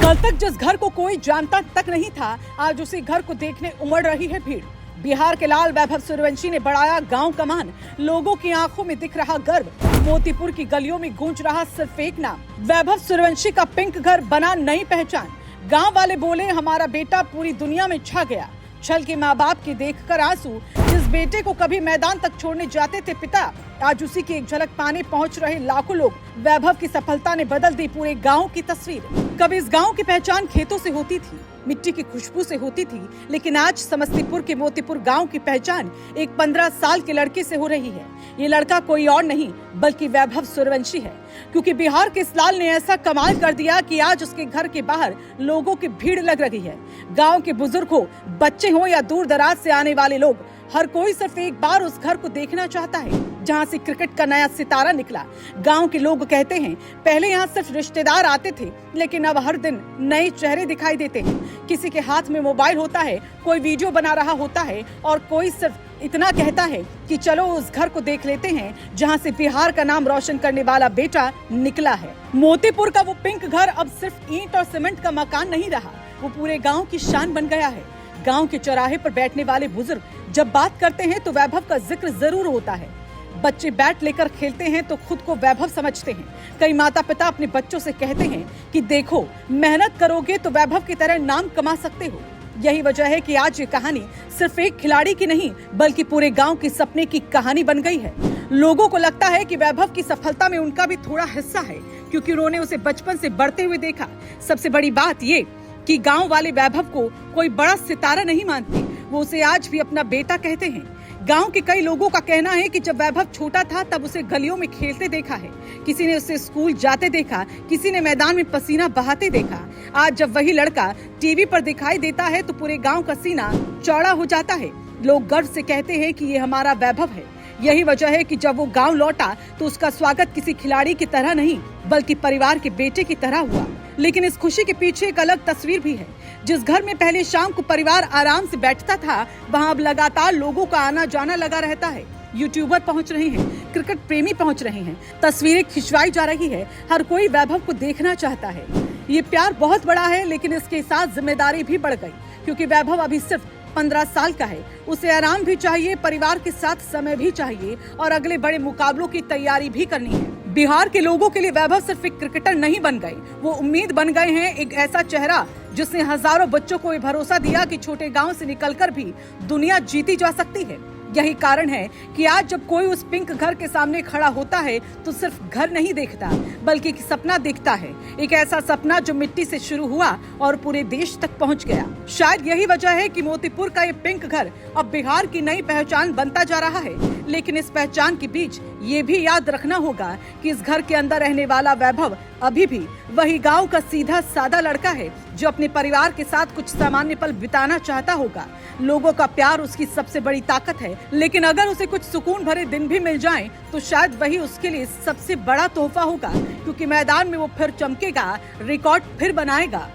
कल तक जिस घर को कोई जानता तक नहीं था, आज उसी घर को देखने उमड़ रही है भीड़। बिहार के लाल वैभव सूर्यवंशी ने बढ़ाया गांव का मान, लोगों की आंखों में दिख रहा गर्व। मोतीपुर की गलियों में गूंज रहा सिर्फ एक नाम, वैभव सूर्यवंशी का पिंक घर बना नई पहचान। गांव वाले बोले, हमारा बेटा पूरी दुनिया में छा गया। छल के माँ बाप के देखकर आंसू, जिस बेटे को कभी मैदान तक छोड़ने जाते थे पिता, आज उसी की एक झलक पाने पहुंच रहे लाखों लोग। वैभव की सफलता ने बदल दी पूरे गांव की तस्वीर। कभी इस गांव की पहचान खेतों से होती थी, मिट्टी की खुशबू से होती थी, लेकिन आज समस्तीपुर के मोतीपुर गांव की पहचान एक 15 साल के लड़के से हो रही है। ये लड़का कोई और नहीं बल्कि वैभव सूर्यवंशी है, क्योंकि बिहार के इस लाल ने ऐसा कमाल कर दिया कि आज उसके घर के बाहर लोगों की भीड़ लग रही है। गांव के बुजुर्ग हो, बच्चे हो या दूर दराज से आने वाले लोग, हर कोई सिर्फ एक बार उस घर को देखना चाहता है जहां से क्रिकेट का नया सितारा निकला। गांव के लोग कहते हैं, पहले यहां सिर्फ रिश्तेदार आते थे, लेकिन अब हर दिन नए चेहरे दिखाई देते हैं। किसी के हाथ में मोबाइल होता है, कोई वीडियो बना रहा होता है और कोई सिर्फ इतना कहता है कि चलो उस घर को देख लेते हैं जहां से बिहार का नाम रोशन करने वाला बेटा निकला है। मोतीपुर का वो पिंक घर अब सिर्फ ईंट और सीमेंट का मकान नहीं रहा, वो पूरे गाँव की शान बन गया है। गांव के चौराहे पर बैठने वाले बुजुर्ग जब बात करते हैं तो वैभव का जिक्र जरूर होता है। बच्चे बैट लेकर खेलते हैं तो खुद को वैभव समझते हैं। कई माता पिता अपने बच्चों से कहते हैं कि देखो, मेहनत करोगे तो वैभव की तरह नाम कमा सकते हो। यही वजह है कि आज ये कहानी सिर्फ एक खिलाड़ी की नहीं बल्कि पूरे गांव के सपने की कहानी बन गई है। लोगों को लगता है कि वैभव की सफलता में उनका भी थोड़ा हिस्सा है, क्योंकि उन्होंने उसे बचपन से बढ़ते हुए देखा। सबसे बड़ी बात ये कि गांव वाले वैभव को कोई बड़ा सितारा नहीं मानते, वो उसे आज भी अपना बेटा कहते हैं। गांव के कई लोगों का कहना है कि जब वैभव छोटा था तब उसे गलियों में खेलते देखा है, किसी ने उसे स्कूल जाते देखा, किसी ने मैदान में पसीना बहाते देखा। आज जब वही लड़का टीवी पर दिखाई देता है तो पूरे गांव का सीना चौड़ा हो जाता है। लोग गर्व से कहते हैं कि ये हमारा वैभव है। यही वजह है कि जब वो गांव लौटा तो उसका स्वागत किसी खिलाड़ी की तरह नहीं बल्कि परिवार के बेटे की तरह हुआ। लेकिन इस खुशी के पीछे एक अलग तस्वीर भी है। जिस घर में पहले शाम को परिवार आराम से बैठता था, वहां अब लगातार लोगों का आना जाना लगा रहता है। यूट्यूबर पहुंच रहे हैं, क्रिकेट प्रेमी पहुंच रहे हैं, तस्वीरें खिंचवाई जा रही है, हर कोई वैभव को देखना चाहता है। ये प्यार बहुत बड़ा है, लेकिन इसके साथ जिम्मेदारी भी बढ़ गई, क्योंकि वैभव अभी सिर्फ 15 साल का है। उसे आराम भी चाहिए, परिवार के साथ समय भी चाहिए और अगले बड़े मुकाबलों की तैयारी भी करनी है। बिहार के लोगों के लिए वैभव सिर्फ एक क्रिकेटर नहीं बन गए, वो उम्मीद बन गए हैं। एक ऐसा चेहरा जिसने हजारों बच्चों को ये भरोसा दिया कि छोटे गांव से निकलकर भी दुनिया जीती जा सकती है। यही कारण है कि आज जब कोई उस पिंक घर के सामने खड़ा होता है तो सिर्फ घर नहीं देखता बल्कि एक सपना देखता है। एक ऐसा सपना जो मिट्टी से शुरू हुआ और पूरे देश तक पहुंच गया। शायद यही वजह है कि मोतीपुर का ये पिंक घर अब बिहार की नई पहचान बनता जा रहा है। लेकिन इस पहचान के बीच ये भी याद रखना होगा कि इस घर के अंदर रहने वाला वैभव अभी भी वही गांव का सीधा सादा लड़का है जो अपने परिवार के साथ कुछ सामान्य पल बिताना चाहता होगा। लोगों का प्यार उसकी सबसे बड़ी ताकत है, लेकिन अगर उसे कुछ सुकून भरे दिन भी मिल जाएं, तो शायद वही उसके लिए सबसे बड़ा तोहफा होगा, क्योंकि मैदान में वो फिर चमकेगा, रिकॉर्ड फिर बनाएगा।